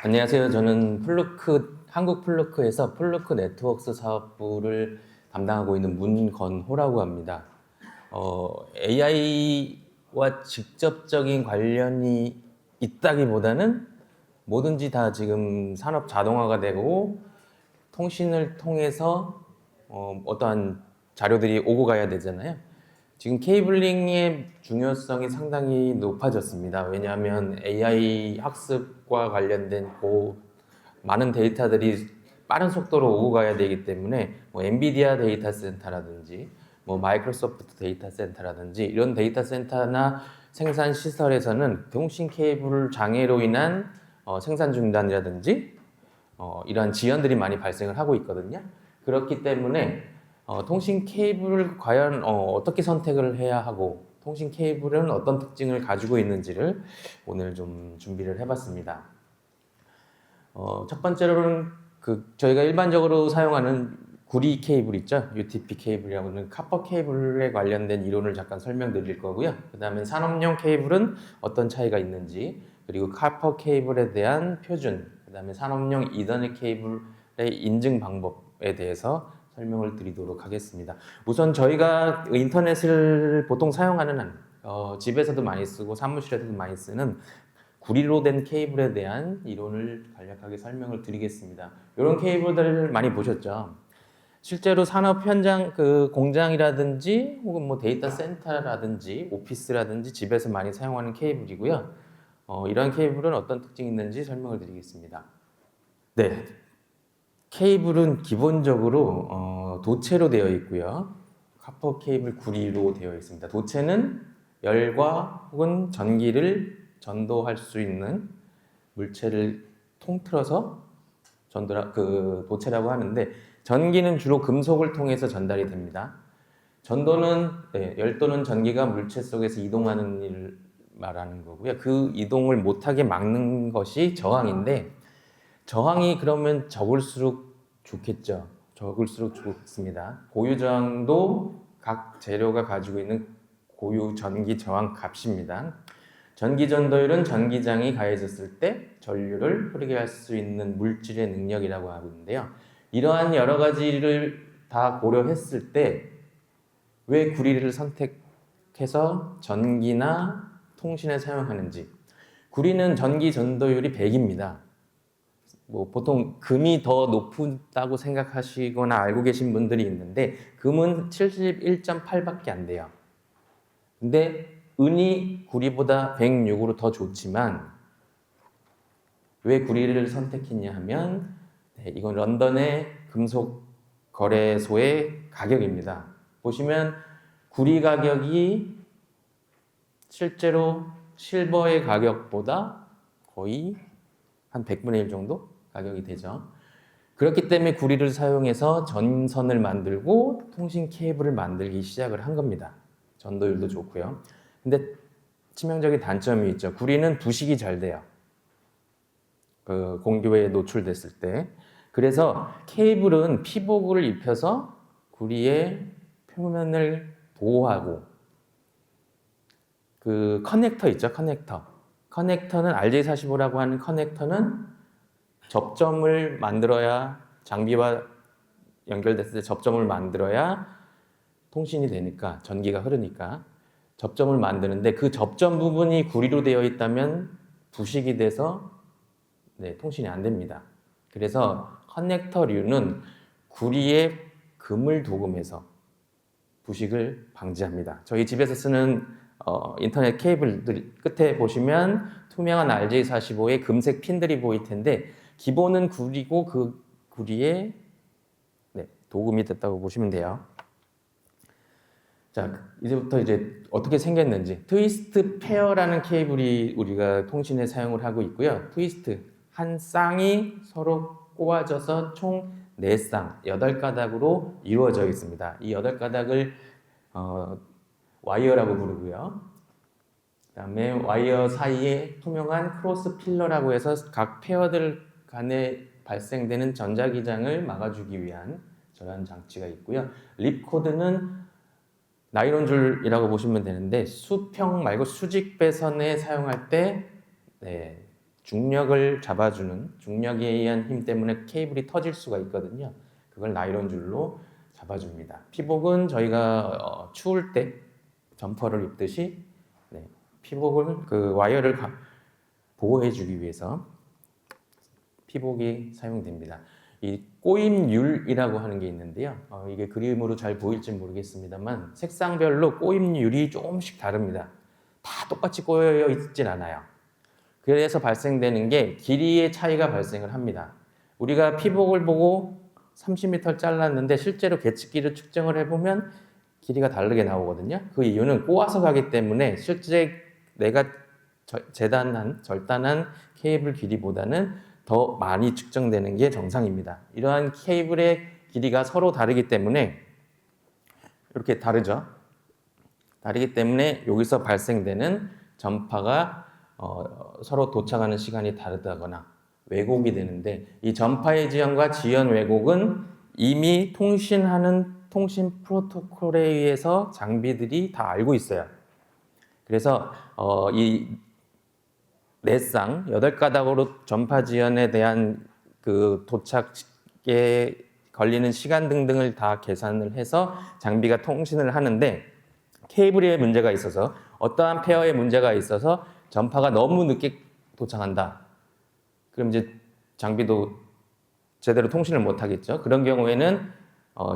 안녕하세요. 저는 한국 플루크에서 플루크 네트워크스 사업부를 담당하고 있는 문건호라고 합니다. AI와 직접적인 관련이 있다기보다는 뭐든지 다 지금 산업 자동화가 되고 통신을 통해서 어떠한 자료들이 오고 가야 되잖아요. 지금 케이블링의 중요성이 상당히 높아졌습니다. 왜냐하면 AI 학습과 관련된 많은 데이터들이 빠른 속도로 오고 가야 되기 때문에 엔비디아 데이터 센터라든지 마이크로소프트 데이터 센터라든지 이런 데이터 센터나 생산 시설에서는 통신 케이블 장애로 인한 생산 중단이라든지 이러한 지연들이 많이 발생을 하고 있거든요. 그렇기 때문에 통신 케이블을 과연 어떻게 선택을 해야 하고 통신 케이블은 어떤 특징을 가지고 있는지를 오늘 좀 준비를 해봤습니다. 첫 번째로는 저희가 일반적으로 사용하는 구리 케이블 있죠? UTP 케이블이라고 하는 카퍼 케이블에 관련된 이론을 잠깐 설명드릴 거고요. 그 다음에 산업용 케이블은 어떤 차이가 있는지, 그리고 카퍼 케이블에 대한 표준, 그 다음에 산업용 이더넷 케이블의 인증 방법에 대해서 설명을 드리도록 하겠습니다. 우선 저희가 인터넷을 보통 사용하는 집에서도 많이 쓰고 사무실에서도 많이 쓰는 구리로 된 케이블에 대한 이론을 간략하게 설명을 드리겠습니다. 이런 케이블들을 많이 보셨죠? 실제로 산업 현장, 공장이라든지 혹은 데이터 센터라든지 오피스라든지 집에서 많이 사용하는 케이블이고요. 이런 케이블은 어떤 특징이 있는지 설명을 드리겠습니다. 네, 케이블은 기본적으로 도체로 되어 있고요. 카퍼 케이블 구리로 되어 있습니다. 도체는 열과 혹은 전기를 전도할 수 있는 물체를 통틀어서 도체라고 하는데, 전기는 주로 금속을 통해서 전달이 됩니다. 전도는 열도는 전기가 물체 속에서 이동하는 일을 말하는 거고요. 그 이동을 못하게 막는 것이 저항인데, 저항이 그러면 적을수록 좋겠죠. 적을수록 좋습니다. 고유 저항도 각 재료가 가지고 있는 고유 전기 저항 값입니다. 전기 전도율은 전기장이 가해졌을 때 전류를 흐르게 할 수 있는 물질의 능력이라고 하는데요. 이러한 여러 가지를 다 고려했을 때 왜 구리를 선택해서 전기나 통신에 사용하는지. 구리는 전기 전도율이 100입니다. 보통 금이 더 높다고 생각하시거나 알고 계신 분들이 있는데, 금은 71.8밖에 안 돼요. 근데 은이 구리보다 106으로 더 좋지만, 왜 구리를 선택했냐 하면 이건 런던의 금속 거래소의 가격입니다. 보시면 구리 가격이 실제로 실버의 가격보다 거의 한 100분의 1 정도 가격이 되죠. 그렇기 때문에 구리를 사용해서 전선을 만들고 통신 케이블을 만들기 시작을 한 겁니다. 전도율도 좋고요. 근데 치명적인 단점이 있죠. 구리는 부식이 잘 돼요. 공기에 노출됐을 때. 그래서 케이블은 피복을 입혀서 구리의 표면을 보호하고, 커넥터 있죠, 커넥터. 커넥터는 RJ45라고 하는 커넥터는 접점을 만들어야, 장비와 연결됐을 때 접점을 만들어야 통신이 되니까, 전기가 흐르니까 접점을 만드는데, 그 접점 부분이 구리로 되어 있다면 부식이 돼서 통신이 안 됩니다. 그래서 커넥터류는 구리에 금을 도금해서 부식을 방지합니다. 저희 집에서 쓰는 인터넷 케이블들 끝에 보시면 투명한 RJ45의 금색 핀들이 보일 텐데, 기본은 구리고 그 구리에 도금이 됐다고 보시면 돼요. 자, 이제부터 어떻게 생겼는지. 트위스트 페어라는 케이블이 우리가 통신에 사용을 하고 있고요. 트위스트, 한 쌍이 서로 꼬아져서 총 4쌍, 8가닥으로 이루어져 있습니다. 이 8가닥을 와이어라고 부르고요. 그 다음에 와이어 사이에 투명한 크로스 필러라고 해서 각 페어들 간에 발생되는 전자기장을 막아주기 위한 저런 장치가 있고요. 립코드는 나일론 줄이라고 보시면 되는데, 수평 말고 수직 배선에 사용할 때 중력을 잡아주는 중력에 의한 힘 때문에 케이블이 터질 수가 있거든요. 그걸 나일론 줄로 잡아줍니다. 피복은 저희가 추울 때 점퍼를 입듯이 네, 피복을 그 와이어를 보호해주기 위해서 피복이 사용됩니다. 이 꼬임률이라고 하는 게 있는데요. 이게 그림으로 잘 보일지 모르겠습니다만 색상별로 꼬임률이 조금씩 다릅니다. 다 똑같이 꼬여 있진 않아요. 그래서 발생되는 게 길이의 차이가 발생을 합니다. 우리가 피복을 보고 30m 잘랐는데 실제로 계측기를 측정을 해보면 길이가 다르게 나오거든요. 그 이유는 꼬아서 가기 때문에 실제 내가 절단한 케이블 길이보다는 더 많이 측정되는 게 정상입니다. 이러한 케이블의 길이가 서로 다르기 때문에 이렇게 다르죠. 다르기 때문에 여기서 발생되는 전파가 서로 도착하는 시간이 다르다거나 왜곡이 되는데 이 전파의 지연과 지연 왜곡은 이미 통신하는 통신 프로토콜에 의해서 장비들이 다 알고 있어요. 그래서 이 넷상 8가닥으로 전파 지연에 대한 그 도착에 걸리는 시간 등등을 다 계산을 해서 장비가 통신을 하는데 케이블에 문제가 있어서 어떠한 페어에 문제가 있어서 전파가 너무 늦게 도착한다. 그럼 이제 장비도 제대로 통신을 못 하겠죠. 그런 경우에는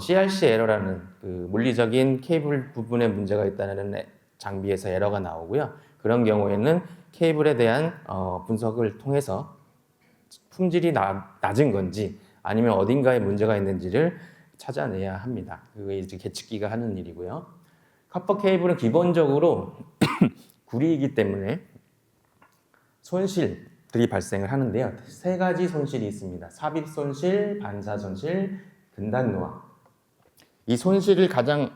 CRC 에러라는 그 물리적인 케이블 부분에 문제가 있다는 장비에서 에러가 나오고요. 그런 경우에는 케이블에 대한 분석을 통해서 품질이 낮은 건지 아니면 어딘가에 문제가 있는지를 찾아내야 합니다. 그게 이제 계측기가 하는 일이고요. 커퍼 케이블은 기본적으로 구리이기 때문에 손실들이 발생을 하는데요. 3가지 손실이 있습니다. 삽입 손실, 반사 손실, 근단 노화. 이 손실을 가장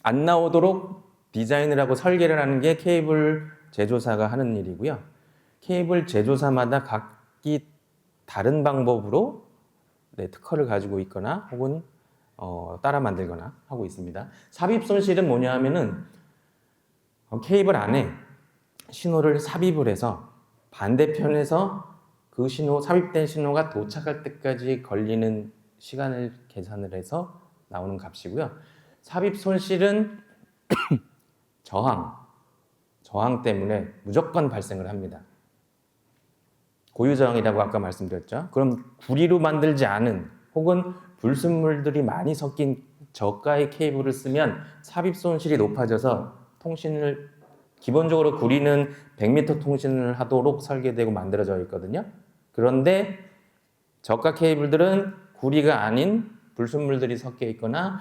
안 나오도록 디자인을 하고 설계를 하는 게 케이블 제조사가 하는 일이고요. 케이블 제조사마다 각기 다른 방법으로 특허를 가지고 있거나 혹은 따라 만들거나 하고 있습니다. 삽입 손실은 뭐냐 하면은 케이블 안에 신호를 삽입을 해서 반대편에서 그 삽입된 신호가 도착할 때까지 걸리는 시간을 계산을 해서 나오는 값이고요. 삽입 손실은 저항 때문에 무조건 발생을 합니다. 고유 저항이라고 아까 말씀드렸죠. 그럼 구리로 만들지 않은 혹은 불순물들이 많이 섞인 저가의 케이블을 쓰면 삽입 손실이 높아져서 통신을 기본적으로 구리는 100m 통신을 하도록 설계되고 만들어져 있거든요. 그런데 저가 케이블들은 구리가 아닌 불순물들이 섞여 있거나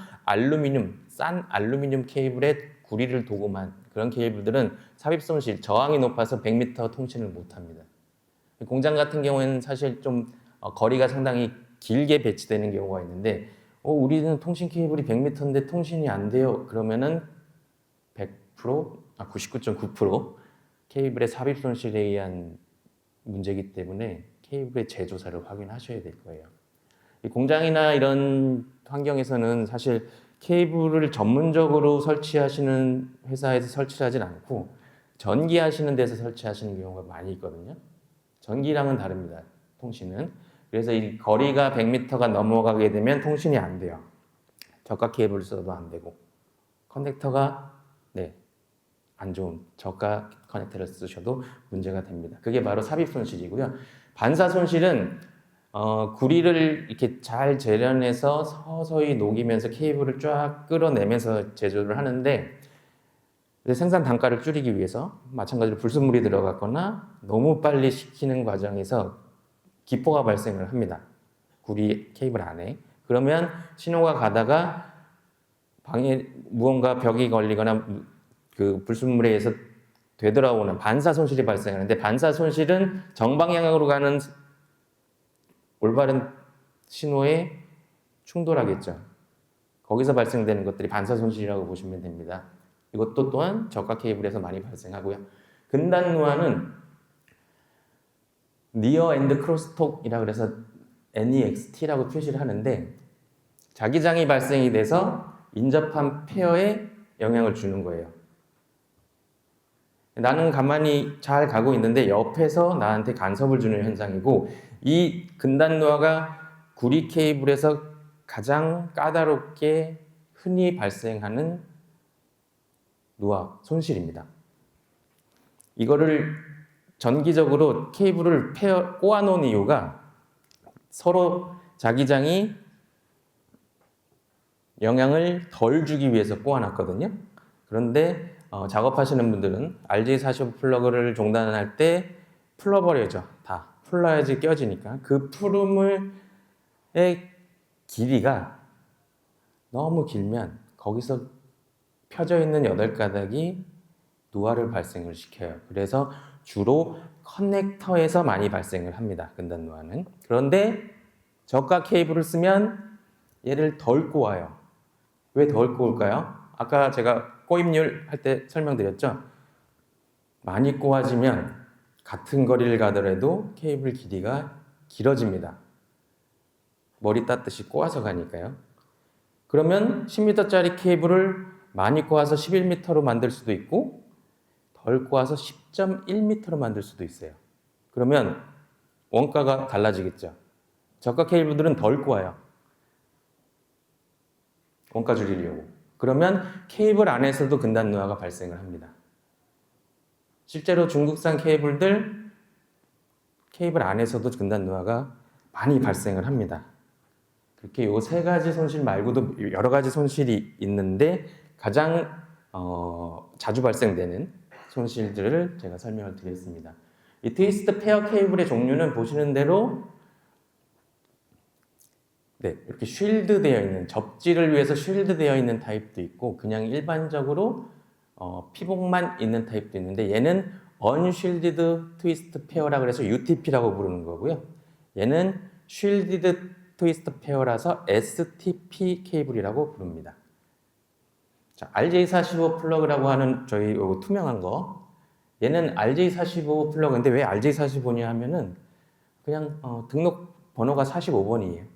싼 알루미늄 케이블에 구리를 도금한 그런 케이블들은 삽입 손실, 저항이 높아서 100m 통신을 못 합니다. 공장 같은 경우에는 사실 좀 거리가 상당히 길게 배치되는 경우가 있는데 우리는 통신 케이블이 100m인데 통신이 안 돼요. 그러면은 99.9% 케이블의 삽입 손실에 의한 문제이기 때문에 케이블의 제조사를 확인하셔야 될 거예요. 이 공장이나 이런 환경에서는 사실 케이블을 전문적으로 설치하시는 회사에서 설치를 하진 않고 전기하시는 데서 설치하시는 경우가 많이 있거든요. 전기랑은 다릅니다. 통신은. 그래서 이 거리가 100m가 넘어가게 되면 통신이 안 돼요. 저가 케이블을 써도 안 되고 커넥터가 안 좋은 저가 커넥터를 쓰셔도 문제가 됩니다. 그게 바로 삽입 손실이고요. 반사 손실은 구리를 이렇게 잘 재련해서 서서히 녹이면서 케이블을 쫙 끌어내면서 제조를 하는데 생산 단가를 줄이기 위해서 마찬가지로 불순물이 들어갔거나 너무 빨리 식히는 과정에서 기포가 발생을 합니다. 구리 케이블 안에. 그러면 신호가 가다가 방에 무언가 벽이 걸리거나 그 불순물에 의해서 되돌아오는 반사 손실이 발생하는데 반사 손실은 정방향으로 가는 올바른 신호에 충돌하겠죠. 거기서 발생되는 것들이 반사 손실이라고 보시면 됩니다. 이것도 또한 저가 케이블에서 많이 발생하고요. 근단 노화는 니어 앤드 크로스톡이라 그래서 NEXT라고 표시를 하는데 자기장이 발생이 돼서 인접한 페어에 영향을 주는 거예요. 나는 가만히 잘 가고 있는데 옆에서 나한테 간섭을 주는 현상이고, 이 근단 노화가 구리 케이블에서 가장 까다롭게 흔히 발생하는 노화 손실입니다. 이거를 전기적으로 케이블을 꼬아 놓은 이유가 서로 자기장이 영향을 덜 주기 위해서 꼬아 놨거든요. 그런데 작업하시는 분들은 RJ45 플러그를 종단할 때 풀어버려죠. 다 풀어야지 껴지니까. 그 풀음의 길이가 너무 길면 거기서 펴져 있는 8가닥이 노화를 발생을 시켜요. 그래서 주로 커넥터에서 많이 발생을 합니다. 근단 노화는. 그런데 저가 케이블을 쓰면 얘를 덜 꼬아요. 왜 덜 꼬을까요? 아까 제가 꼬임률 할 때 설명드렸죠? 많이 꼬아지면 같은 거리를 가더라도 케이블 길이가 길어집니다. 머리 땄듯이 꼬아서 가니까요. 그러면 10m짜리 케이블을 많이 꼬아서 11m로 만들 수도 있고 덜 꼬아서 10.1m로 만들 수도 있어요. 그러면 원가가 달라지겠죠. 저가 케이블들은 덜 꼬아요. 원가 줄이려고. 그러면 케이블 안에서도 근단 노화가 발생을 합니다. 실제로 중국산 케이블들 케이블 안에서도 근단 노화가 많이 발생을 합니다. 그렇게 요 3가지 손실 말고도 여러 가지 손실이 있는데 가장 자주 발생되는 손실들을 제가 설명을 드렸습니다. 이 트위스트 페어 케이블의 종류는 보시는 대로 이렇게 쉴드 되어 있는, 접지를 위해서 쉴드 되어 있는 타입도 있고 그냥 일반적으로 피복만 있는 타입도 있는데, 얘는 언쉴디드 트위스트 페어라 그래서 UTP라고 부르는 거고요. 얘는 쉴디드 트위스트 페어라서 STP 케이블이라고 부릅니다. 자, RJ45 플러그라고 하는 저희 요거 투명한 거, 얘는 RJ45 플러그인데 왜 RJ45냐 하면은 그냥 등록 번호가 45번이에요.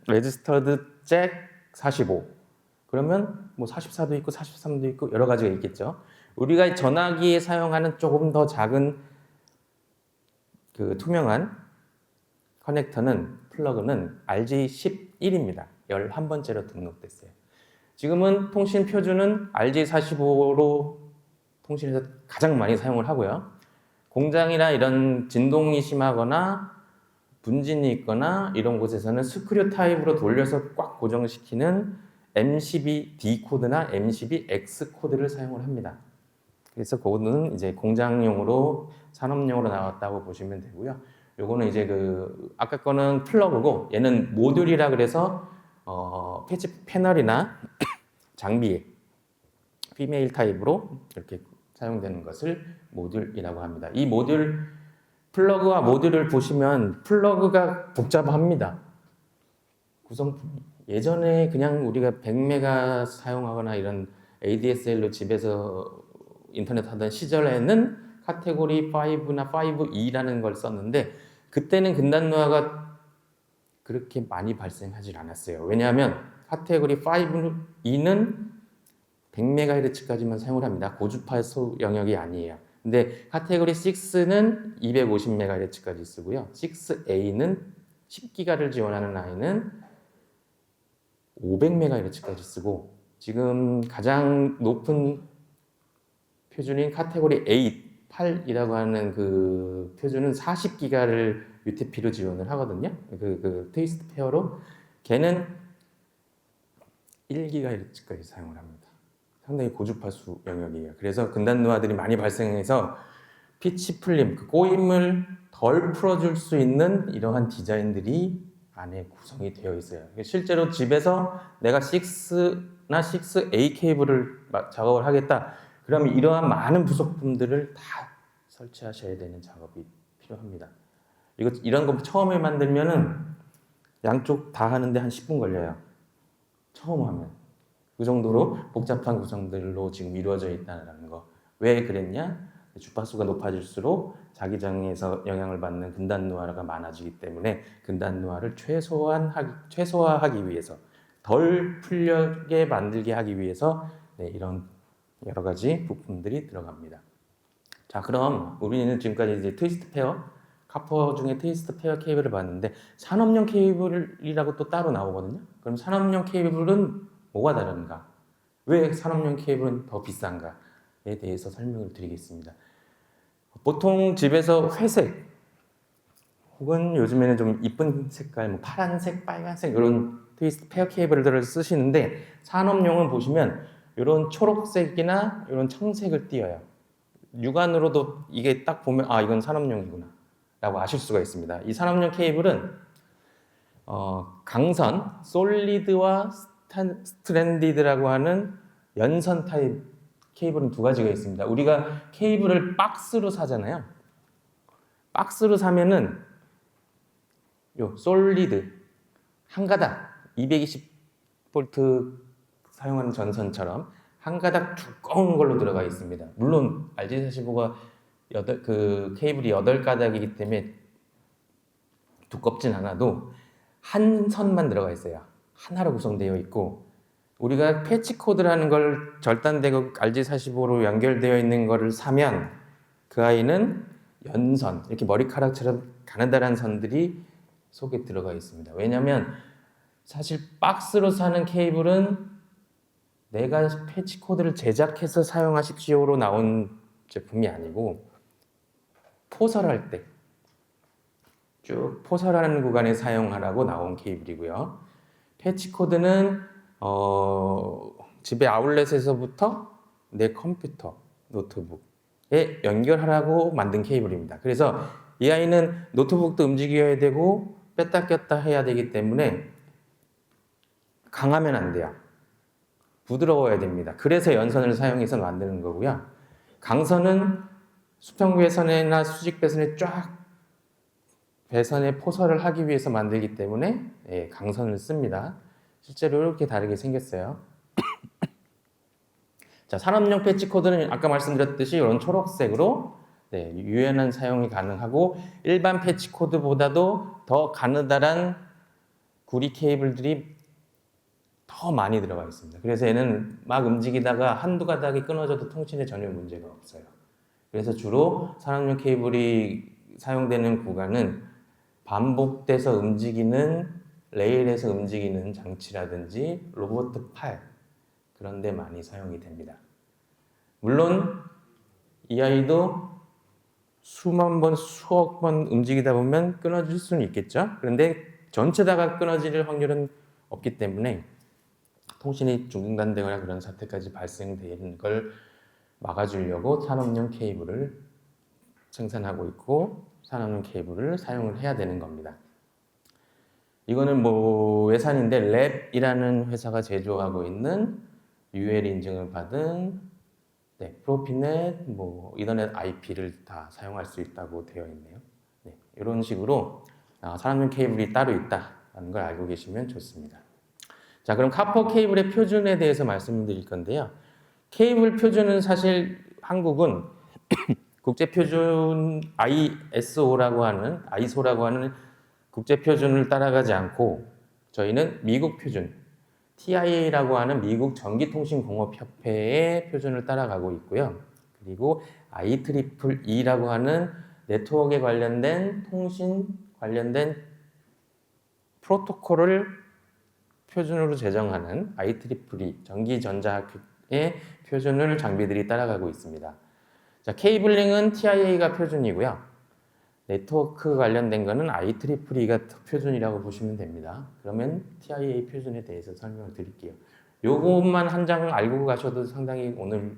레지스터드 잭 45. 그러면 뭐 44도 있고 43도 있고 여러 가지가 있겠죠. 우리가 전화기에 사용하는 조금 더 작은 그 투명한 커넥터는, 플러그는 RJ11입니다. 11번째로 등록됐어요. 지금은 통신 표준은 RJ45로 통신에서 가장 많이 사용을 하고요. 공장이나 이런 진동이 심하거나 분진이 있거나 이런 곳에서는 스크류 타입으로 돌려서 꽉 고정시키는 M12D 코드나 M12X 코드를 사용을 합니다. 그래서 그거는 이제 공장용으로 산업용으로 나왔다고 보시면 되고요. 요거는 이제 아까 거는 플러그고 얘는 모듈이라 그래서 패치 패널이나 장비에 피메일 타입으로 이렇게 사용되는 것을 모듈이라고 합니다. 이 모듈 플러그와 모듈을 보시면 플러그가 복잡합니다. 구성품이. 예전에 그냥 우리가 100메가 사용하거나 이런 ADSL로 집에서 인터넷 하던 시절에는 카테고리 5나 5E라는 걸 썼는데 그때는 근단 노화가 그렇게 많이 발생하지 않았어요. 왜냐하면 카테고리 5E는 100MHz까지만 사용을 합니다. 고주파수 영역이 아니에요. 근데 카테고리 6는 250MHz까지 쓰고요. 6A는 10기가를 지원하는 아이는 500MHz까지 쓰고, 지금 가장 높은 표준인 카테고리 8이라고 하는 그 표준은 40기가를 UTP로 지원을 하거든요. 그 트위스트 페어로. 걔는 1GHz까지 사용을 합니다. 상당히 고주파수 영역이에요. 그래서 근단 노화들이 많이 발생해서 피치 풀림, 그 꼬임을 덜 풀어줄 수 있는 이러한 디자인들이 안에 구성이 되어 있어요. 실제로 집에서 내가 6나 6A 케이블을 작업을 하겠다. 그러면 이러한 많은 부속품들을 다 설치하셔야 되는 작업이 필요합니다. 이런 거 처음에 만들면은 양쪽 다 하는데 한 10분 걸려요. 처음 하면. 그 정도로 복잡한 구성들로 지금 이루어져 있다는 거. 왜 그랬냐? 주파수가 높아질수록 자기장에서 영향을 받는 근단 노화가 많아지기 때문에 근단 노화를 최소화하기 위해서, 덜 풀려게 만들게 하기 위해서 이런 여러 가지 부품들이 들어갑니다. 자, 그럼 우리는 지금까지 이제 트위스트 페어, 카퍼 중에 트위스트 페어 케이블을 봤는데 산업용 케이블이라고 또 따로 나오거든요. 그럼 산업용 케이블은 뭐가 다른가? 왜 산업용 케이블은 더 비싼가에 대해서 설명을 드리겠습니다. 보통 집에서 회색 혹은 요즘에는 좀 이쁜 색깔, 뭐 파란색, 빨간색 이런 트위스트 페어 케이블들을 쓰시는데 산업용은 보시면 이런 초록색이나 이런 청색을 띄어요. 육안으로도 이게 딱 보면 아 이건 산업용이구나 라고 아실 수가 있습니다. 이 산업용 케이블은 강선, 솔리드와 스트랜디드라고 하는 연선 타입 케이블은 두 가지가 있습니다. 우리가 케이블을 박스로 사잖아요. 박스로 사면은 요 솔리드 한 가닥 220V 사용하는 전선처럼 한 가닥 두꺼운 걸로 들어가 있습니다. 물론 RJ45가 그 케이블이 8가닥이기 때문에 두껍진 않아도 한 선만 들어가 있어요. 하나로 구성되어 있고 우리가 패치 코드라는 걸 절단되고 RJ45로 연결되어 있는 거를 사면 그 아이는 연선, 이렇게 머리카락처럼 가느다란 선들이 속에 들어가 있습니다. 왜냐하면 사실 박스로 사는 케이블은 내가 패치 코드를 제작해서 사용하십시오로 나온 제품이 아니고 포설할 때 쭉 포설하는 구간에 사용하라고 나온 케이블이고요. 패치 코드는 집에 아울렛에서부터 내 컴퓨터, 노트북에 연결하라고 만든 케이블입니다. 그래서 이 아이는 노트북도 움직여야 되고 뺐다 꼈다 해야 되기 때문에 강하면 안 돼요. 부드러워야 됩니다. 그래서 연선을 사용해서 만드는 거고요. 강선은 수평 배선이나 수직 배선에 쫙 배선에 포설을 하기 위해서 만들기 때문에 강선을 씁니다. 실제로 이렇게 다르게 생겼어요. 자, 산업용 패치 코드는 아까 말씀드렸듯이 이런 초록색으로 유연한 사용이 가능하고 일반 패치 코드보다도 더 가느다란 구리 케이블들이 더 많이 들어가 있습니다. 그래서 얘는 막 움직이다가 한두 가닥이 끊어져도 통신에 전혀 문제가 없어요. 그래서 주로 산업용 케이블이 사용되는 구간은 반복돼서 움직이는 레일에서 움직이는 장치라든지 로봇 팔 그런 데 많이 사용이 됩니다. 물론 이 아이도 수만 번, 수억 번 움직이다 보면 끊어질 수는 있겠죠. 그런데 전체 다가 끊어질 확률은 없기 때문에 통신이 중단되거나 그런 사태까지 발생되는 걸 막아주려고 산업용 케이블을 생산하고 있고 산업용 케이블을 사용을 해야 되는 겁니다. 이거는 뭐 외산인데 랩이라는 회사가 제조하고 있는 UL 인증을 받은 프로피넷, 뭐 이더넷 IP를 다 사용할 수 있다고 되어 있네요. 이런 식으로 산업용 케이블이 따로 있다는 걸 알고 계시면 좋습니다. 자, 그럼 카퍼 케이블의 표준에 대해서 말씀드릴 건데요. 케이블 표준은 사실 한국은 국제표준 ISO라고 하는 국제표준을 따라가지 않고 저희는 미국 표준, TIA라고 하는 미국 전기통신공업협회의 표준을 따라가고 있고요. 그리고 IEEE라고 하는 네트워크에 관련된 통신 관련된 프로토콜을 표준으로 제정하는 IEEE 전기전자학회의 표준을 장비들이 따라가고 있습니다. 자, 케이블링은 TIA가 표준이고요. 네트워크 관련된 거는 IEEE가 표준이라고 보시면 됩니다. 그러면 TIA 표준에 대해서 설명을 드릴게요. 요것만 한 장 알고 가셔도 상당히 오늘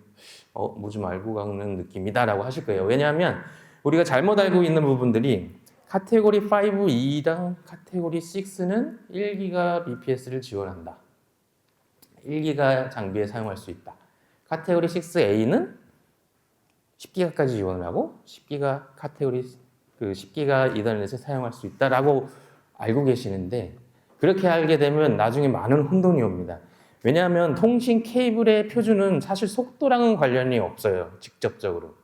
뭐 좀 알고 가는 느낌이다 라고 하실 거예요. 왜냐하면 우리가 잘못 알고 있는 부분들이 카테고리 5E랑 카테고리 6는 1GBps를 지원한다. 1기가 장비에 사용할 수 있다. 카테고리 6A는 10기가까지 지원을 하고 10기가 카테고리 10기가 이더넷에 사용할 수 있다라고 알고 계시는데 그렇게 알게 되면 나중에 많은 혼돈이 옵니다. 왜냐하면 통신 케이블의 표준은 사실 속도랑은 관련이 없어요. 직접적으로.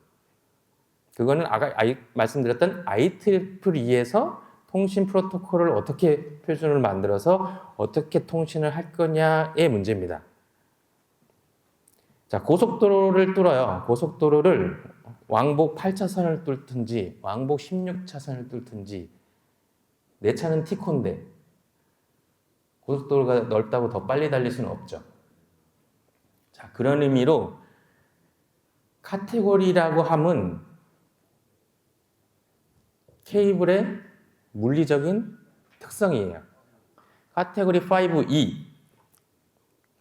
그거는 아까 말씀드렸던 IEEE에서 통신 프로토콜을 어떻게 표준을 만들어서 어떻게 통신을 할 거냐의 문제입니다. 자, 고속도로를 뚫어요. 고속도로를 왕복 8차선을 뚫든지 왕복 16차선을 뚫든지 내 차는 티콘데 고속도로가 넓다고 더 빨리 달릴 수는 없죠. 자, 그런 의미로 카테고리라고 함은 케이블의 물리적인 특성이에요. 카테고리 5E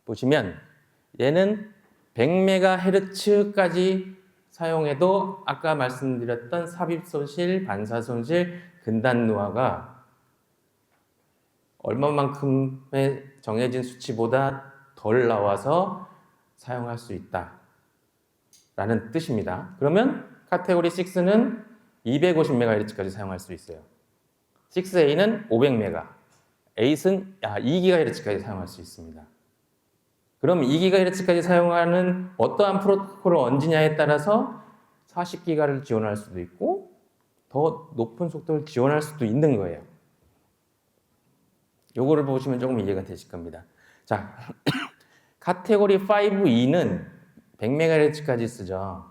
보시면 얘는 100MHz까지 사용해도 아까 말씀드렸던 삽입 손실, 반사 손실, 근단 노화가 얼마만큼의 정해진 수치보다 덜 나와서 사용할 수 있다 라는 뜻입니다. 그러면 카테고리 6는 250MHz까지 사용할 수 있어요. 6A는 500MHz, 8은 2GHz까지 사용할 수 있습니다. 그럼 2GHz까지 사용하는 어떠한 프로토콜을 얹느냐에 따라서 40GHz를 지원할 수도 있고 더 높은 속도를 지원할 수도 있는 거예요. 요거를 보시면 조금 이해가 되실 겁니다. 자, 카테고리 5E는 100MHz까지 쓰죠.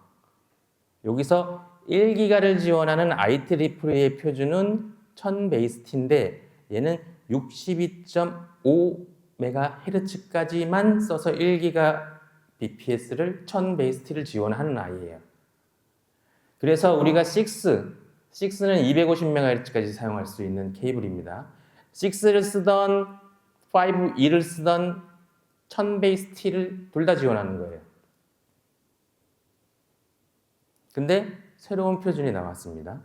여기서 1기가를 지원하는 IEEE의 표준은 1000베이스티인데 얘는 62.5MHz까지만 써서 1기가 BPS를 1000베이스티를 지원하는 아이예요. 그래서 우리가 6는 250MHz까지 사용할 수 있는 케이블입니다. 6를 쓰던 5E를 쓰던 1000베이스티를 둘 다 지원하는 거예요. 근데 새로운 표준이 나왔습니다.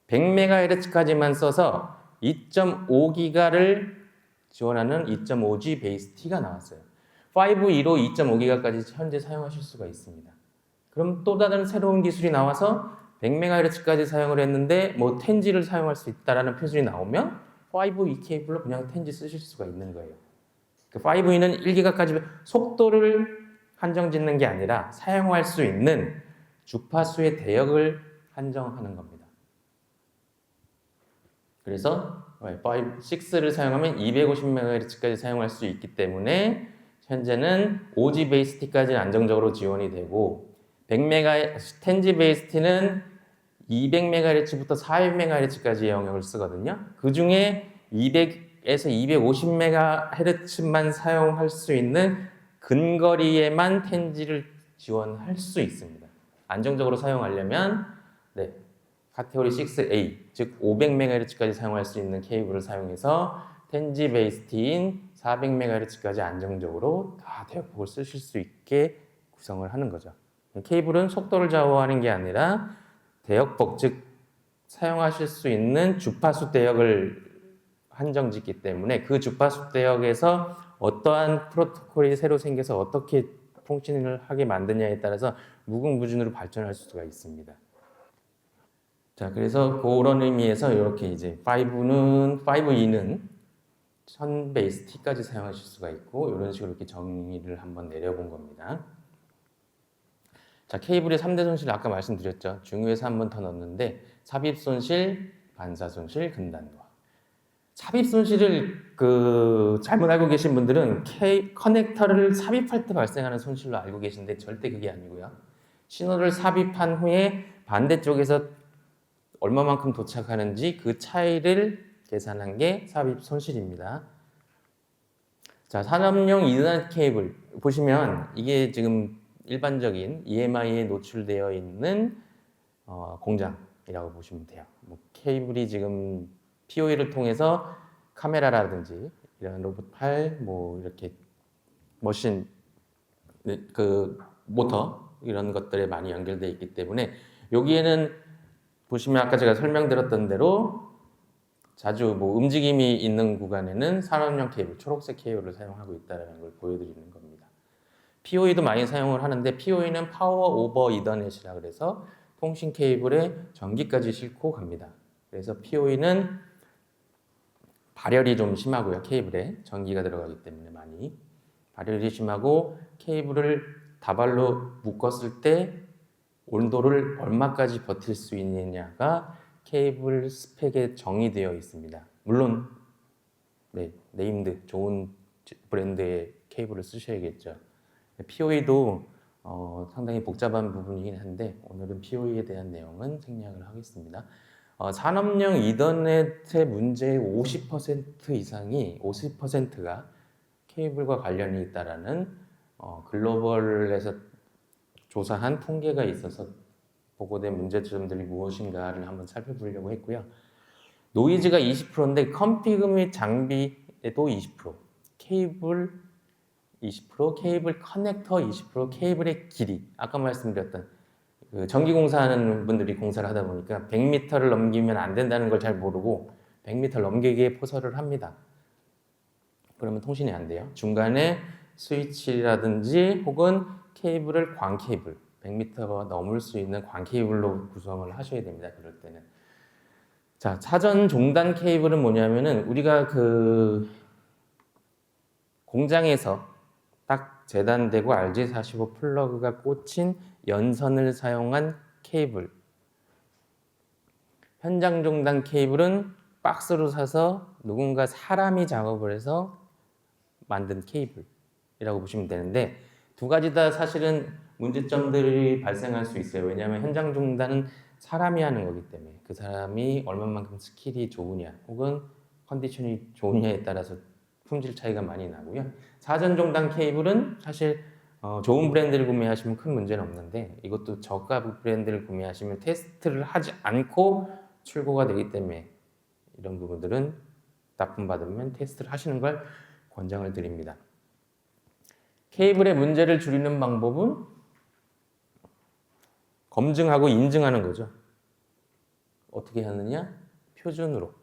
100MHz까지만 써서 2.5기가를 지원하는 2.5G 베이스 T가 나왔어요. 5E로 2.5기가까지 현재 사용하실 수가 있습니다. 그럼 또 다른 새로운 기술이 나와서 100MHz까지 사용을 했는데 뭐 10G를 사용할 수 있다라는 표준이 나오면 5E 케이블로 그냥 10G 쓰실 수가 있는 거예요. 5E는 1기가까지 속도를 한정 짓는 게 아니라 사용할 수 있는 주파수의 대역을 한정하는 겁니다. 그래서 6를 사용하면 250MHz까지 사용할 수 있기 때문에 현재는 5G 베이스 T까지는 안정적으로 지원이 되고 10G 베이스 T는 200MHz부터 400MHz까지의 영역을 쓰거든요. 그 중에 200에서 250MHz만 사용할 수 있는 근거리에만 10G를 지원할 수 있습니다. 안정적으로 사용하려면 카테고리 6A, 즉 500MHz까지 사용할 수 있는 케이블을 사용해서 10G 베이스 T인 400MHz까지 안정적으로 다 대역폭을 쓰실 수 있게 구성을 하는 거죠. 케이블은 속도를 좌우하는 게 아니라 대역폭, 즉 사용하실 수 있는 주파수 대역을 한정짓기 때문에 그 주파수 대역에서 어떠한 프로토콜이 새로 생겨서 어떻게 통신을 하게 만드냐에 따라서 무궁무진으로 발전할 수가 있습니다. 자, 그래서 그런 의미에서 이렇게 이제 5E는 1000 베이스 T까지 사용하실 수가 있고 이런 식으로 이렇게 정의를 한번 내려본 겁니다. 자, 케이블의 3대 손실 아까 말씀드렸죠. 중요해서 한 번 더 넣었는데 삽입 손실, 반사 손실, 근단 노화. 삽입 손실을 잘못 알고 계신 분들은 커넥터를 삽입할 때 발생하는 손실로 알고 계신데 절대 그게 아니고요. 신호를 삽입한 후에 반대쪽에서 얼마만큼 도착하는지 그 차이를 계산한 게 삽입 손실입니다. 자, 산업용 이더넷 케이블 보시면 이게 지금 일반적인 EMI에 노출되어 있는 공장이라고 보시면 돼요. 뭐 케이블이 지금 POE를 통해서 카메라라든지 이런 로봇팔, 뭐 이렇게 머신, 모터 이런 것들에 많이 연결되어 있기 때문에 여기에는 보시면 아까 제가 설명드렸던 대로 자주 뭐 움직임이 있는 구간에는 산업용 케이블, 초록색 케이블을 사용하고 있다는 걸 보여드리는 겁니다. POE도 많이 사용을 하는데 POE는 파워 오버 이더넷이라 그래서 통신 케이블에 전기까지 싣고 갑니다. 그래서 POE는 발열이 좀 심하고요. 케이블에 전기가 들어가기 때문에 많이 발열이 심하고 케이블을 다발로 묶었을 때 온도를 얼마까지 버틸 수 있느냐가 케이블 스펙에 정의되어 있습니다. 물론 네임드 좋은 브랜드의 케이블을 쓰셔야겠죠. POE도 상당히 복잡한 부분이긴 한데 오늘은 POE에 대한 내용은 생략을 하겠습니다. 산업용 이더넷의 문제의 50% 이상이 50%가 케이블과 관련이 있다라는 글로벌에서 조사한 통계가 있어서 보고된 문제점들이 무엇인가를 한번 살펴보려고 했고요. 노이즈가 20%인데 컴피그 및 장비에도 20%, 케이블 20%, 케이블 커넥터 20%, 케이블의 길이. 아까 말씀드렸던 그 전기공사하는 분들이 공사를 하다 보니까 100m를 넘기면 안 된다는 걸 잘 모르고 100m를 넘기기에 포설을 합니다. 그러면 통신이 안 돼요. 중간에 스위치라든지 혹은 케이블을 광 케이블, 100m가 넘을 수 있는 광 케이블로 구성을 하셔야 됩니다. 그럴 때는. 자, 사전 종단 케이블은 뭐냐면은 우리가 그 공장에서 딱 재단되고 RJ45 플러그가 꽂힌 연선을 사용한 케이블. 현장 종단 케이블은 박스로 사서 누군가 사람이 작업을 해서 만든 케이블이라고 보시면 되는데 두 가지 다 사실은 문제점들이 발생할 수 있어요. 왜냐하면 현장 종단은 사람이 하는 거기 때문에 그 사람이 얼마만큼 스킬이 좋으냐 혹은 컨디션이 좋으냐에 따라서 품질 차이가 많이 나고요. 사전 종단 케이블은 사실 좋은 브랜드를 구매하시면 큰 문제는 없는데 이것도 저가 브랜드를 구매하시면 테스트를 하지 않고 출고가 되기 때문에 이런 부분들은 납품받으면 테스트를 하시는 걸 권장을 드립니다. 케이블의 문제를 줄이는 방법은 검증하고 인증하는 거죠. 어떻게 하느냐? 표준으로.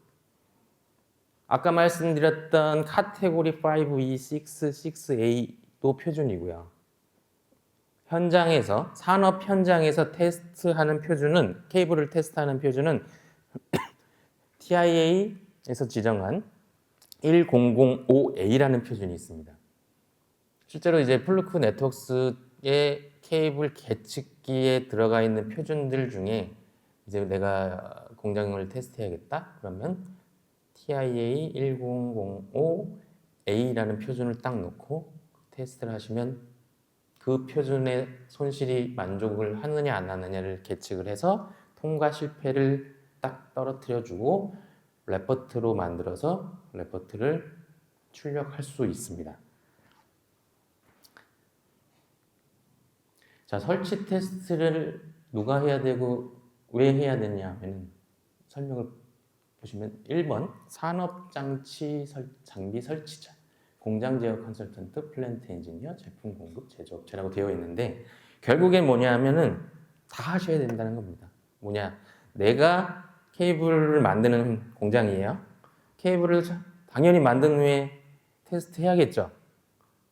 아까 말씀드렸던 카테고리 5E, 6, 6A도 표준이고요. 현장에서, 산업 현장에서 테스트하는 표준은, 케이블을 테스트하는 표준은 TIA에서 지정한 1005A라는 표준이 있습니다. 실제로 이제 플루크 네트워크스의 케이블 계측기에 들어가 있는 표준들 중에 이제 내가 공장을 테스트해야겠다? 그러면 TIA 1005A라는 표준을 딱 놓고 테스트를 하시면 그 표준의 손실이 만족을 하느냐 안 하느냐를 계측을 해서 통과 실패를 딱 떨어뜨려 주고 레포트로 만들어서 레포트를 출력할 수 있습니다. 자, 설치 테스트를 누가 해야 되고 왜 해야 되냐 하면 설명을 보시면 1번 산업장치 장비 설치자, 공장 제어 컨설턴트, 플랜트 엔지니어, 제품 공급 제조업체라고 되어 있는데 결국엔 뭐냐 하면은 다 하셔야 된다는 겁니다. 뭐냐, 내가 케이블을 만드는 공장이에요. 케이블을 당연히 만든 후에 테스트 해야겠죠.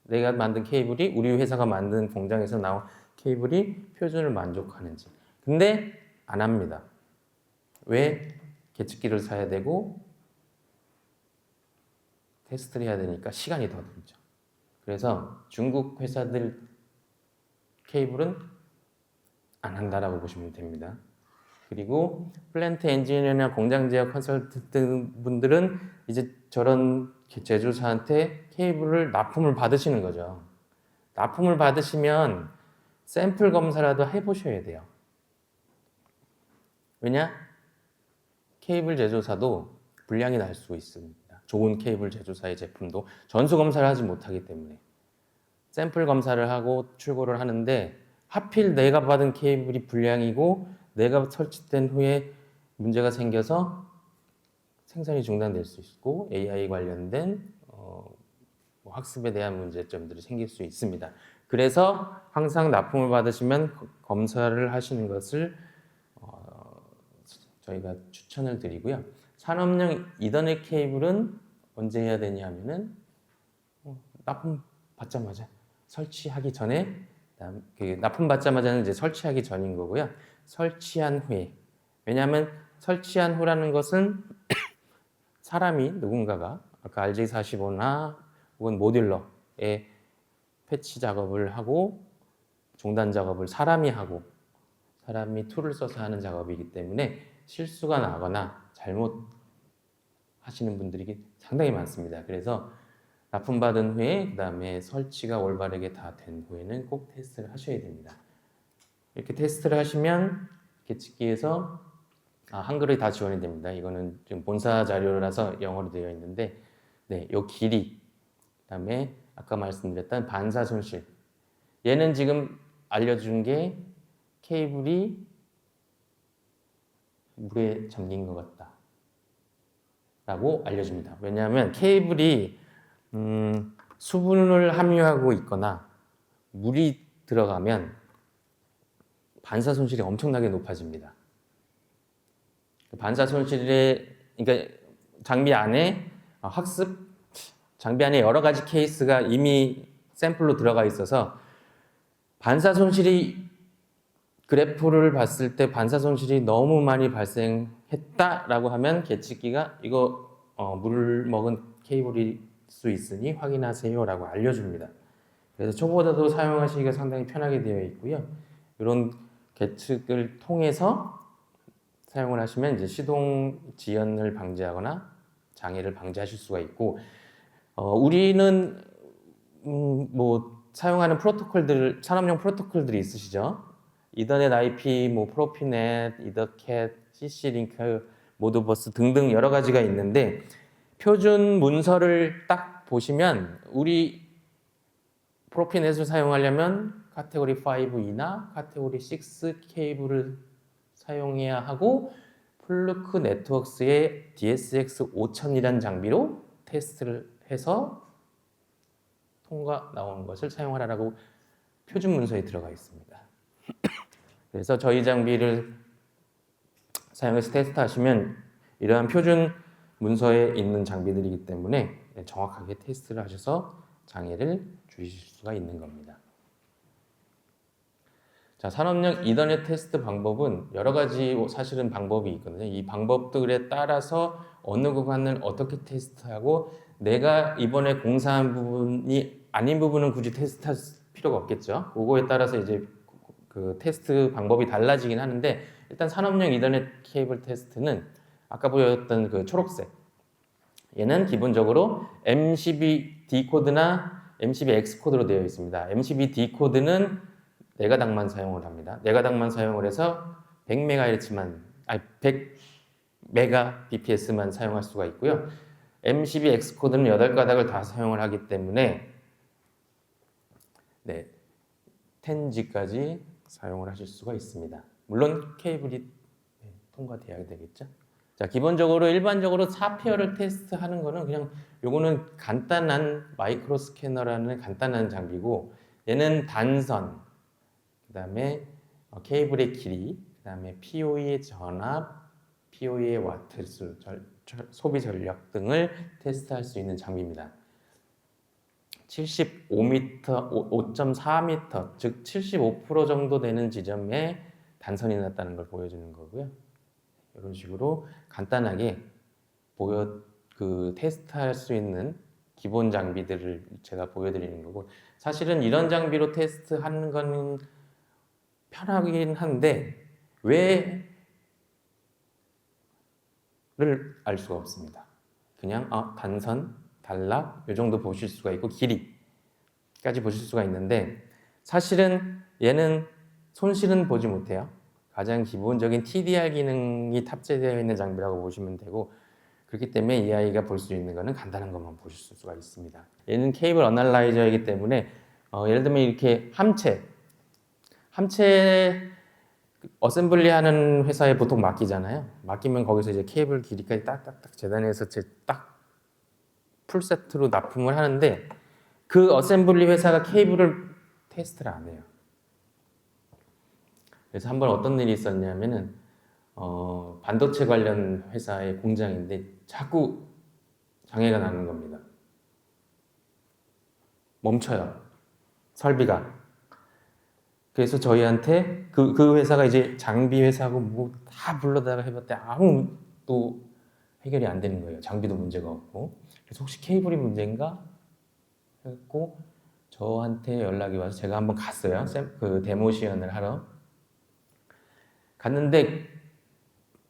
내가 만든 케이블이 우리 회사가 만든 공장에서 나온 케이블이 표준을 만족하는지. 근데 안 합니다. 왜? 계측기를 사야 되고 테스트를 해야 되니까 시간이 더 들죠. 그래서 중국 회사들 케이블은 안 한다라고 보시면 됩니다. 그리고 플랜트 엔지니어나 공장 제어 컨설턴트 분들은 이제 저런 제조사한테 케이블을 납품을 받으시는 거죠. 납품을 받으시면 샘플 검사라도 해보셔야 돼요. 왜냐? 케이블 제조사도 불량이 날 수 있습니다. 좋은 케이블 제조사의 제품도 전수 검사를 하지 못하기 때문에 샘플 검사를 하고 출고를 하는데 하필 내가 받은 케이블이 불량이고 내가 설치된 후에 문제가 생겨서 생산이 중단될 수 있고 AI 관련된 학습에 대한 문제점들이 생길 수 있습니다. 그래서 항상 납품을 받으시면 검사를 하시는 것을 저희가 추천을 드리고요. 산업용 이더넷 케이블은 언제 해야 되냐 하면은 납품 받자마자 설치하기 전에 납품 받자마자는 이제 설치하기 전인 거고요. 설치한 후에, 왜냐하면 설치한 후라는 것은 사람이 누군가가 아까 RJ45나 혹은 모듈러의 패치 작업을 하고 종단 작업을 사람이 하고 사람이 툴을 써서 하는 작업이기 때문에 실수가 나거나 잘못 하시는 분들이 상당히 많습니다. 그래서 납품받은 후에 그 다음에 설치가 올바르게 다 된 후에는 꼭 테스트를 하셔야 됩니다. 이렇게 테스트를 하시면 계측기에서 한글이 다 지원이 됩니다. 이거는 지금 본사 자료라서 영어로 되어 있는데, 네, 요 길이, 그다음에 아까 말씀드렸던 반사 손실. 얘는 지금 알려준 게 케이블이 물에 잠긴 것 같다라고 알려줍니다. 왜냐하면 케이블이 수분을 함유하고 있거나 물이 들어가면 반사 손실이 엄청나게 높아집니다. 반사 손실에, 그러니까 장비 안에 장비 안에 여러 가지 케이스가 이미 샘플로 들어가 있어서 반사 손실이, 그래프를 봤을 때 반사 손실이 너무 많이 발생했다라고 하면 계측기가 이거 물 먹은 케이블일 수 있으니 확인하세요라고 알려줍니다. 그래서 초보자도 사용하시기가 상당히 편하게 되어 있고요. 이런 계측을 통해서 사용을 하시면 이제 시동 지연을 방지하거나 장애를 방지하실 수가 있고, 우리는 뭐 사용하는 프로토콜들, 산업용 프로토콜들이 있으시죠? 이더넷 IP, 뭐 프로피넷, 이더캣, CC-링크, 모드버스 등등 여러 가지가 있는데, 표준 문서를 딱 보시면 우리 프로피넷을 사용하려면 카테고리 5E나 카테고리 6 케이블을 사용해야 하고, 플루크 네트워크스의 DSX 5000이라는 장비로 테스트를 해서 통과 나오는 것을 사용하라고 표준 문서에 들어가 있습니다. 그래서 저희 장비를 사용해서 테스트하시면 이러한 표준 문서에 있는 장비들이기 때문에 정확하게 테스트를 하셔서 장애를 줄이실 수가 있는 겁니다. 자, 산업용 이더넷 테스트 방법은 여러 가지 사실은 방법이 있거든요. 이 방법들에 따라서 어느 구간을 어떻게 테스트하고, 내가 이번에 공사한 부분이 아닌 부분은 굳이 테스트할 필요가 없겠죠. 그거에 따라서 이제 그 테스트 방법이 달라지긴 하는데, 일단 산업용 이더넷 케이블 테스트는 아까 보였던 그 초록색, 얘는 기본적으로 MCB-D 코드나 MCB-X 코드로 되어 있습니다. MCB-D 코드는 네가닥만 사용을 합니다. 네가닥만 사용을 해서 100MHz만, 100Mbps만 사용할 수가 있고요. MCB-X 코드는 8가닥을 다 사용을 하기 때문에 10G까지 사용을 하실 수가 있습니다. 물론 케이블이 통과돼야 되겠죠. 자, 기본적으로 일반적으로 4페어를 테스트하는 거는 그냥 요거는 간단한 마이크로 스캐너라는 간단한 장비고, 얘는 단선, 그 다음에 케이블의 길이, 그 다음에 POE의 전압, POE의 와트수, 소비 전력 등을 테스트할 수 있는 장비입니다. 75m, 5.4m, 즉 75% 정도 되는 지점에 단선이 났다는 걸 보여주는 거고요. 이런 식으로 간단하게 테스트할 수 있는 기본 장비들을 제가 보여드리는 거고, 사실은 이런 장비로 테스트하는 거는 편하긴 한데 왜를 알 수가 없습니다. 그냥 단선, 단락 이 정도 보실 수가 있고 길이까지 보실 수가 있는데, 사실은 얘는 손실은 보지 못해요. 가장 기본적인 TDR 기능이 탑재되어 있는 장비라고 보시면 되고, 그렇기 때문에 이 아이가 볼 수 있는 거는 간단한 것만 보실 수가 있습니다. 얘는 케이블 어널라이저이기 때문에 예를 들면 이렇게 함체 어셈블리 하는 회사에 보통 맡기잖아요. 맡기면 거기서 이제 케이블 길이까지 딱딱딱 재단해서 딱 풀세트로 납품을 하는데, 그 어셈블리 회사가 케이블을 테스트를 안 해요. 그래서 한번 어떤 일이 있었냐면은 반도체 관련 회사의 공장인데 자꾸 장애가 나는 겁니다. 멈춰요, 설비가. 그래서 저희한테 그 회사가 이제 장비 회사하고 뭐 다 불러다가 해봤대 아무도 해결이 안 되는 거예요. 장비도 문제가 없고. 그래서 혹시 케이블이 문제인가 했고 저한테 연락이 와서 제가 한번 갔어요. 그 데모 시연을 하러 갔는데,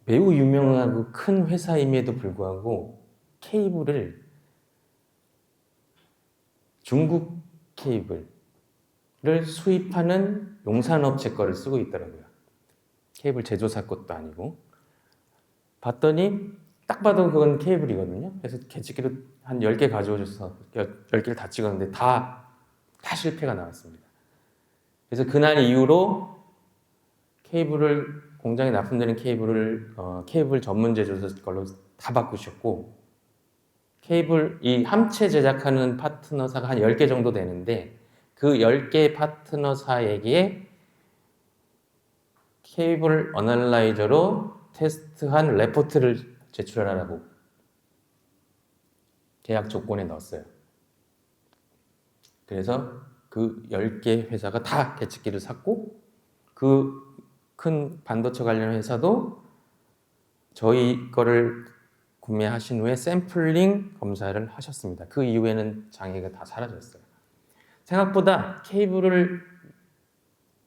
매우 유명하고 큰 회사임에도 불구하고 케이블을 중국 케이블을 수입하는 용산업체 거를 쓰고 있더라고요. 케이블 제조사 것도 아니고. 봤더니 딱 봐도 그건 케이블이거든요. 그래서 개측기를 한 10개 가져오셔서 10개를 다 찍었는데 다 실패가 나왔습니다. 그래서 그날 이후로 케이블을 공장에 납품되는 케이블을 케이블 전문 제조사 걸로 다 바꾸셨고, 케이블 이 함체 제작하는 파트너사가 한 10개 정도 되는데 그 10개 파트너사에게 케이블 어널라이저로 테스트한 레포트를 제출하라고 계약 조건에 넣었어요. 그래서 그 10개 회사가 다 계측기를 샀고, 그 큰 반도체 관련 회사도 저희 거를 구매하신 후에 샘플링 검사를 하셨습니다. 그 이후에는 장애가 다 사라졌어요. 생각보다 케이블을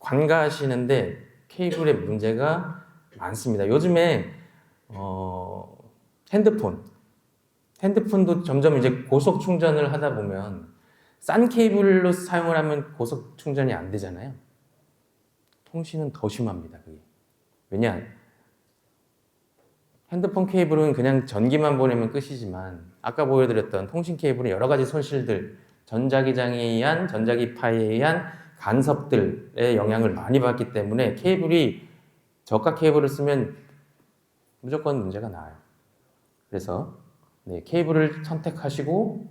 관가하시는데 케이블에 문제가 많습니다. 요즘에 핸드폰도 점점 이제 고속 충전을 하다 보면 싼 케이블로 사용을 하면 고속 충전이 안 되잖아요. 통신은 더 심합니다. 그게. 왜냐? 핸드폰 케이블은 그냥 전기만 보내면 끝이지만 아까 보여드렸던 통신 케이블은 여러 가지 손실들, 전자기장에 의한, 전자기파에 의한 간섭들의 영향을 많이 받기 때문에 저가 케이블을 쓰면 무조건 문제가 나요. 그래서 케이블을 선택하시고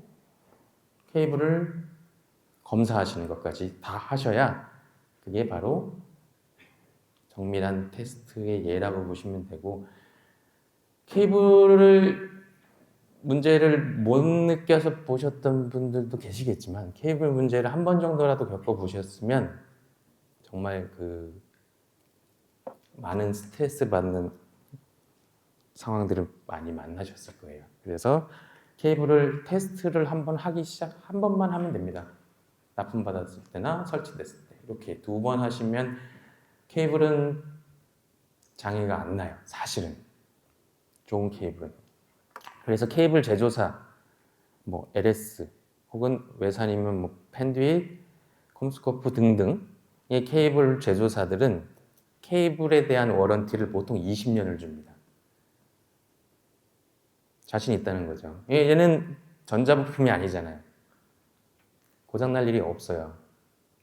케이블을 검사하시는 것까지 다 하셔야 그게 바로 정밀한 테스트의 예라고 보시면 되고, 케이블을 문제를 못 느껴서 보셨던 분들도 계시겠지만 케이블 문제를 한 번 정도라도 겪어보셨으면 정말 그 많은 스트레스 받는 상황들을 많이 만나셨을 거예요. 그래서 케이블을 테스트를 한 번만 하면 됩니다. 납품받았을 때나 설치됐을 때 이렇게 2번 하시면 케이블은 장애가 안 나요. 사실은 좋은 케이블은. 그래서 케이블 제조사, 뭐 LS 혹은 외산이면 뭐 펜듀잇, 컴스코프 등등의 케이블 제조사들은 케이블에 대한 워런티를 보통 20년을 줍니다. 자신 있다는 거죠. 얘는 전자부품이 아니잖아요. 고장날 일이 없어요.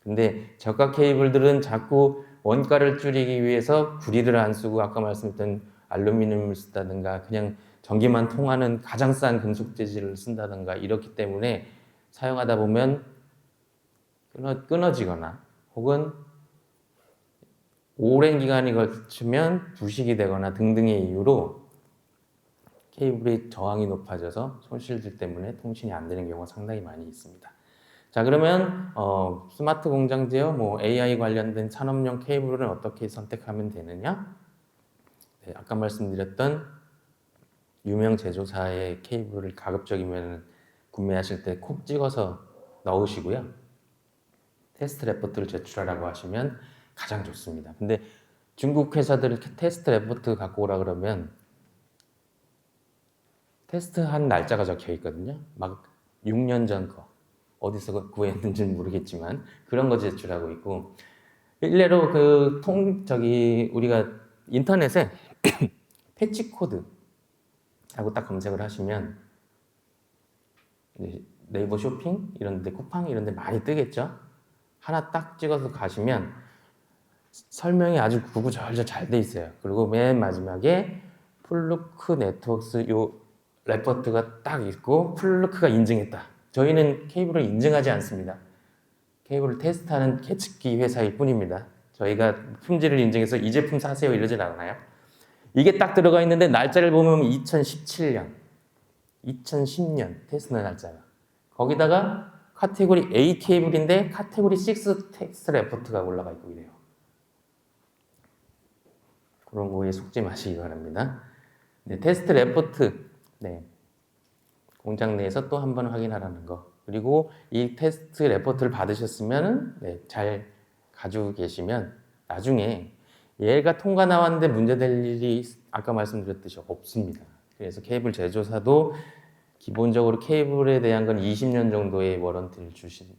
근데 저가 케이블들은 자꾸 원가를 줄이기 위해서 구리를 안 쓰고 아까 말씀드렸던 알루미늄을 쓴다든가 그냥 전기만 통하는 가장 싼 금속 재질을 쓴다든가 이렇기 때문에 사용하다 보면 끊어지거나 혹은 오랜 기간이 걸치면 부식이 되거나 등등의 이유로 케이블의 저항이 높아져서 손실들 때문에 통신이 안 되는 경우가 상당히 많이 있습니다. 자, 그러면 스마트 공장 제어, 뭐 AI 관련된 산업용 케이블은 어떻게 선택하면 되느냐? 네, 아까 말씀드렸던 유명 제조사의 케이블을 가급적이면 구매하실 때 콕 찍어서 넣으시고요. 테스트 레포트를 제출하라고 하시면 가장 좋습니다. 근데 중국 회사들 테스트 레포트 갖고 오라 그러면 테스트한 날짜가 적혀 있거든요. 막 6년 전 거. 어디서 구했는지는 모르겠지만 그런 거 제출하고 있고, 일례로 우리가 인터넷에 패치 코드 하고 딱 검색을 하시면 네이버 쇼핑 이런 데 쿠팡 이런 데 많이 뜨겠죠. 하나 딱 찍어서 가시면 설명이 아주 구구절절 잘 돼 있어요. 그리고 맨 마지막에 플루크 네트워크스 요 레포트가 딱 있고 플루크가 인증했다. 저희는 케이블을 인증하지 않습니다. 케이블을 테스트하는 계측기 회사일 뿐입니다. 저희가 품질을 인증해서 이 제품 사세요 이러진 않아요. 이게 딱 들어가 있는데 날짜를 보면 2017년, 2010년 테스트 날짜가. 거기다가 카테고리 A 케이블인데 카테고리 6 테스트 레포트가 올라가 있고 이래요. 그런 거에 속지 마시기 바랍니다. 네, 테스트 레포트. 네. 공장 내에서 또 한 번 확인하라는 거. 그리고 이 테스트 레포트를 받으셨으면 잘 가지고 계시면 나중에 얘가 통과 나왔는데 문제될 일이 아까 말씀드렸듯이 없습니다. 그래서 케이블 제조사도 기본적으로 케이블에 대한 건 20년 정도의 워런티를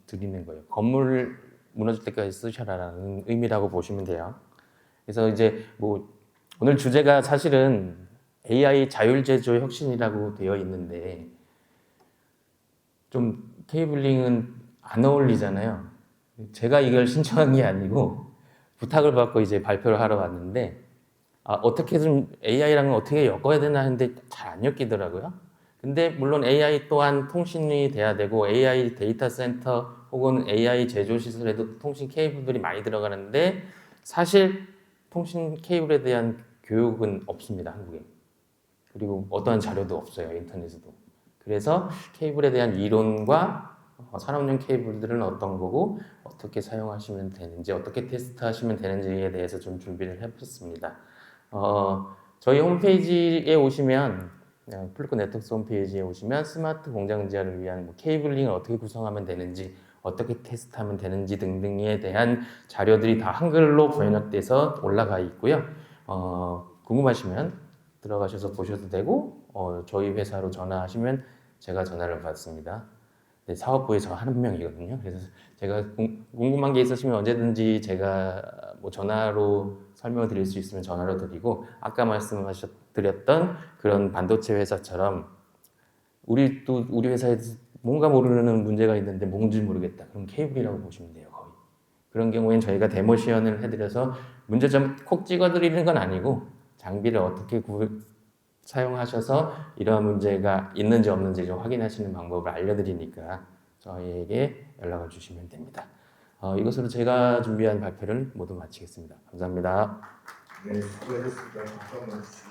드리는 거예요. 건물 무너질 때까지 쓰셔라라는 의미라고 보시면 돼요. 그래서 이제 뭐 오늘 주제가 사실은 AI 자율 제조 혁신이라고 되어 있는데 좀 케이블링은 안 어울리잖아요. 제가 이걸 신청한 게 아니고 부탁을 받고 이제 발표를 하러 왔는데 어떻게 좀 AI랑은 어떻게 엮어야 되나 했는데 잘 안 엮이더라고요. 근데 물론 AI 또한 통신이 돼야 되고 AI 데이터 센터 혹은 AI 제조 시설에도 통신 케이블들이 많이 들어가는데 사실 통신 케이블에 대한 교육은 없습니다, 한국에. 그리고 어떠한 자료도 없어요, 인터넷에도. 그래서 케이블에 대한 이론과 산업용 케이블들은 어떤 거고 어떻게 사용하시면 되는지 어떻게 테스트하시면 되는지에 대해서 좀 준비를 해봤습니다. 저희 홈페이지에 오시면 플루크 네트워크스 홈페이지에 오시면 스마트 공장지하를 위한 뭐 케이블링을 어떻게 구성하면 되는지 어떻게 테스트하면 되는지 등등에 대한 자료들이 다 한글로 번역돼서 올라가 있고요. 궁금하시면 들어가셔서 보셔도 되고 저희 회사로 전화하시면 제가 전화를 받습니다. 네, 사업부에 저 한 명이거든요. 그래서 제가 궁금한 게 있으시면 언제든지 제가 뭐 전화로 설명을 드릴 수 있으면 전화로 드리고 아까 말씀드렸던 그런 반도체 회사처럼 우리 회사에서 뭔가 모르는 문제가 있는데 뭔지 모르겠다. 그럼 케이블이라고 보시면 돼요, 거의. 그런 경우엔 저희가 데모 시연을 해드려서 문제점 콕 찍어드리는 건 아니고 장비를 어떻게 사용하셔서 이러한 문제가 있는지 없는지 좀 확인하시는 방법을 알려드리니까 저희에게 연락을 주시면 됩니다. 이것으로 제가 준비한 발표를 모두 마치겠습니다. 감사합니다. 네, 수고하셨습니다. 잠깐만.